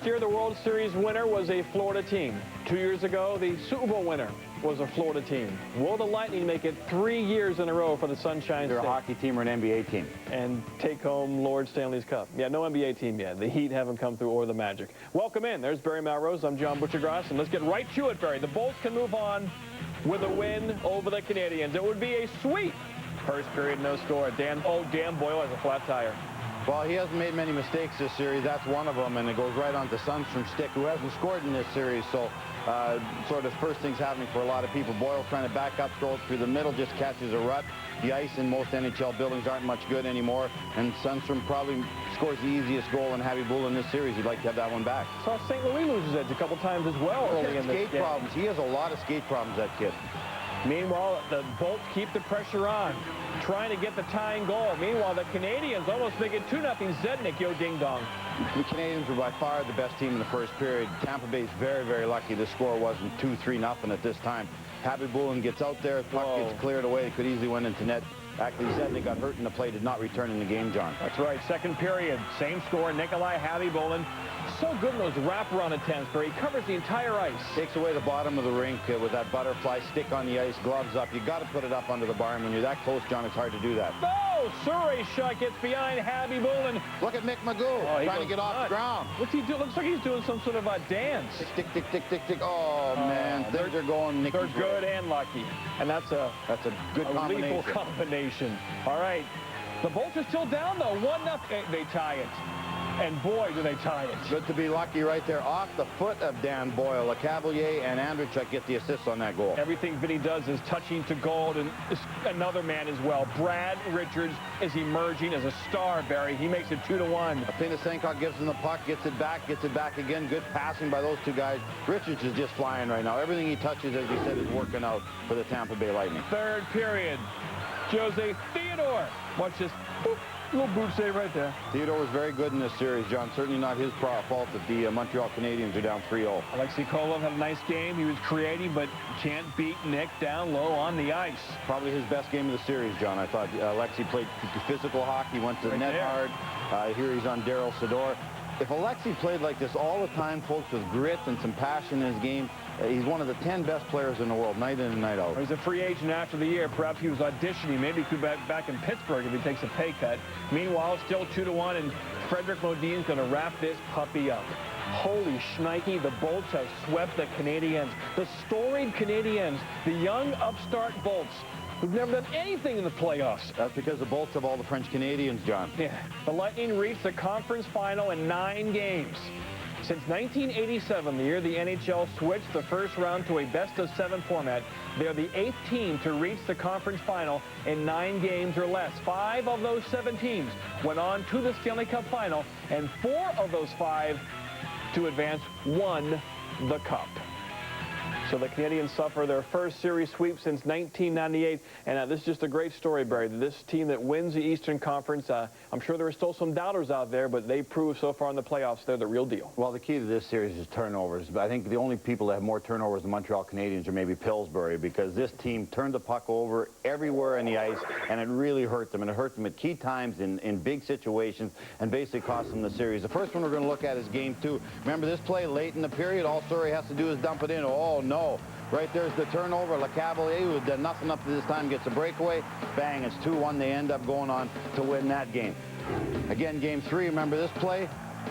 Last year, the World Series winner was a Florida team. 2 years ago, the Super Bowl winner was a Florida team. Will the Lightning make it 3 years in a row for the Sunshine State? They're a hockey team or an NBA team. And take home Lord Stanley's Cup. Yeah, no NBA team yet. The Heat haven't come through, or the Magic. Welcome in. There's Barry Melrose. I'm John Butchergrass, and let's get right to it, Barry. The Bolts can move on with a win over the Canadiens. It would be a sweep. First period, no score. Dan Boyle has a flat tire. Well, he hasn't made many mistakes this series. That's one of them, and it goes right on to Sundstrom's stick, who hasn't scored in this series. So sort of first things happening for a lot of people. Boyle trying to back up, throw it through the middle, just catches a rut. The ice in most NHL buildings aren't much good anymore, and Sundstrom probably scores the easiest goal in Habibul in this series. He'd like to have that one back. Saw St. Louis lose his edge a couple times as well early in the game. Skate problems. He has a lot of skate problems, that kid. Meanwhile, the Bolts keep the pressure on, trying to get the tying goal. Meanwhile, the Canadiens almost make it 2-0. Zednik, yo ding dong. The Canadiens were by far the best team in the first period. Tampa Bay's very, very lucky the score wasn't 2-3-0 at this time. Habibulin gets out there, puck gets cleared away. It could easily went into net. Actually, Zednik got hurt in the play, did not return in the game, John. That's right. Second period, same score. Nikolai Habibulin. So good in those wraparound attempts where he covers the entire ice. Takes away the bottom of the rink with that butterfly stick on the ice, gloves up. You got to put it up under the barn. When you're that close, John, it's hard to do that. No! Surrey's shot gets behind Habibulin. Look at Mick Magoo trying to get off the ground. What's he doing? Looks like he's doing some sort of a dance. Tick, tick, tick, tick, tick. Oh, man. Things are going Nicky's They're good and lucky. And that's a good combination. lethal combination. All right. The Bolts are still down, though. 1-0. They tie it. And boy, do they tie it. Good to be lucky right there. Off the foot of Dan Boyle. LeCavalier and Andrechuk get the assists on that goal. Everything Vinny does is touching to gold, and another man as well. Brad Richards is emerging as a star, Barry. He makes it 2-1. Apinasenkov gives him the puck, gets it back again. Good passing by those two guys. Richards is just flying right now. Everything he touches, as he said, is working out for the Tampa Bay Lightning. Third period. Jose Theodore. Watch this. Boop. Little boot save right there. Theodore was very good in this series, John. Certainly not his fault that the Montreal Canadiens are down 3-0. Alexei Kolov had a nice game. He was creative, but can't beat Nick down low on the ice. Probably his best game of the series, John. I thought Alexei played physical hockey, went to the net hard. Here he's on Daryl Sador. If Alexei played like this all the time, folks, with grit and some passion in his game, he's one of the 10 best players in the world, night in and night out. He's a free agent after the year. Perhaps he was auditioning. Maybe he could be back in Pittsburgh if he takes a pay cut. Meanwhile, still 2-1, and Frederick Modine's going to wrap this puppy up. Holy shnikey, the Bolts have swept the Canadiens. The storied Canadiens, the young upstart Bolts, who've never done anything in the playoffs. That's because the Bolts have all the French Canadians, John. Yeah. The Lightning reached the conference final in 9 games. Since 1987, the year the NHL switched the first round to a best-of-7 format, they're the 8th team to reach the conference final in 9 games or less. 5 of those 7 teams went on to the Stanley Cup final, and 4 of those 5 to advance won the Cup. So the Canadiens suffer their first series sweep since 1998. And this is just a great story, Barry. This team that wins the Eastern Conference, I'm sure there are still some doubters out there, but they prove so far in the playoffs they're the real deal. Well, the key to this series is turnovers. But I think the only people that have more turnovers than Montreal Canadiens are maybe Pillsbury, because this team turned the puck over everywhere in the ice, and it really hurt them. And it hurt them at key times in big situations and basically cost them the series. The first one we're going to look at is Game 2. Remember this play late in the period? All Surrey has to do is dump it in. Oh, no. Right there's the turnover. LeCavalier, who had done nothing up to this time, gets a breakaway. Bang, it's 2-1. They end up going on to win that game. Again, Game 3, remember this play?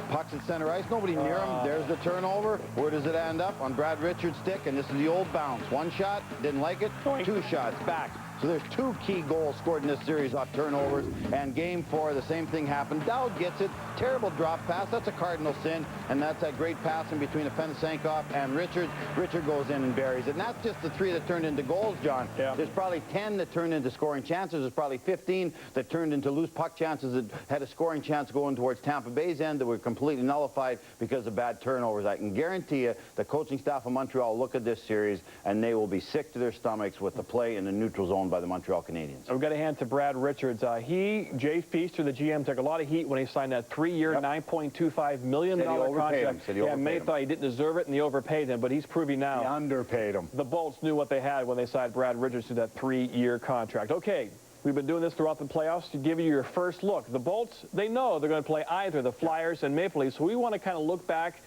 Puck's at center ice, nobody near him. There's the turnover. Where does it end up? On Brad Richards' stick, and this is the old bounce. 1 shot, didn't like it. 2 shots, back. So there's 2 key goals scored in this series off turnovers. And Game 4, the same thing happened. Dowd gets it. Terrible drop pass. That's a cardinal sin. And that's that great pass in between Apinisenkov and Richards. Richard goes in and buries it. And that's just the 3 that turned into goals, John. Yeah. There's probably 10 that turned into scoring chances. There's probably 15 that turned into loose puck chances that had a scoring chance going towards Tampa Bay's end that were completely nullified because of bad turnovers. I can guarantee you the coaching staff of Montreal look at this series and they will be sick to their stomachs with the play in the neutral zone by the Montreal Canadiens. We've got to hand to Brad Richards. Jay Feaster, the GM, took a lot of heat when he signed that 3-year, $9.25 million contract. Yeah, many thought he didn't deserve it, and he overpaid him, but he's proving now. He underpaid him. The Bolts knew what they had when they signed Brad Richards to that 3-year contract. Okay, We've been doing this throughout the playoffs to give you your first look. The Bolts, they know they're going to play either the Flyers and Maple Leafs, so we want to kind of look back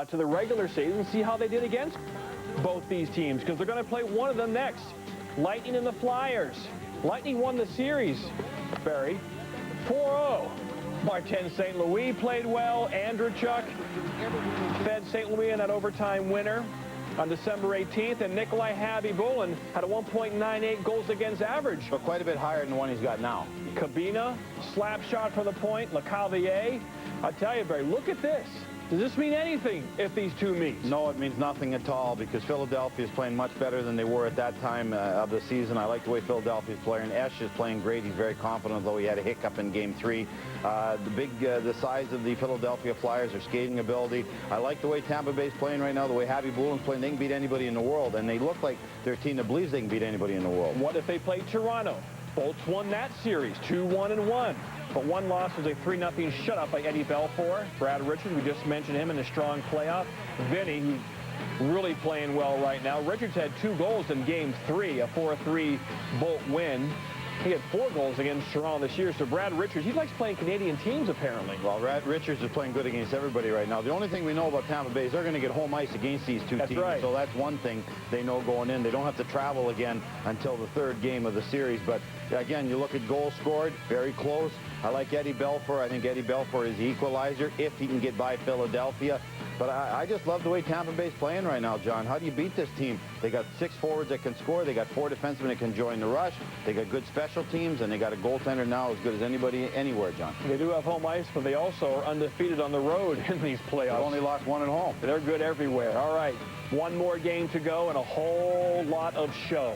to the regular season and see how they did against both these teams, because they're going to play one of them next. Lightning and the Flyers. Lightning won the series, Barry, 4-0. Martin St. Louis played well. Andrechuk fed St. Louis in that overtime winner on December 18th, and Nikolai Habibulin had a 1.98 goals against average. But quite a bit higher than the one he's got now. Cabina, slap shot for the point, LeCavier. I tell you, Barry, look at this. Does this mean anything if these two meet? No, it means nothing at all, because Philadelphia is playing much better than they were at that time of the season. I like the way Philadelphia is playing. Esch is playing great. He's very confident, though he had a hiccup in Game 3. The size of the Philadelphia Flyers, their skating ability. I like the way Tampa Bay is playing right now, the way Habibulin's playing. They can beat anybody in the world, and they look like they're a team that believes they can beat anybody in the world. What if they played Toronto? Bolts won that series, 2-1-1. But one loss was a 3-0 shutout by Eddie Belfour. Brad Richards, we just mentioned him in a strong playoff. Vinny, who's really playing well right now. Richards had 2 goals in Game 3, a 4-3 Bolt win. He had 4 goals against Toronto this year. So Brad Richards, he likes playing Canadian teams, apparently. Well, Brad Richards is playing good against everybody right now. The only thing we know about Tampa Bay is they're going to get home ice against these two teams. Right. So that's one thing they know going in. They don't have to travel again until the 3rd game of the series. But again, you look at goals scored, very close. I like Eddie Belfour. I think Eddie Belfour is the equalizer if he can get by Philadelphia. But I just love the way Tampa Bay's playing right now, John. How do you beat this team? They got 6 forwards that can score. They got 4 defensemen that can join the rush. They got good special teams, and they got a goaltender now as good as anybody anywhere, John. They do have home ice, but they also are undefeated on the road in these playoffs. They've only lost 1 at home. They're good everywhere. All right, one more game to go and a whole lot of show.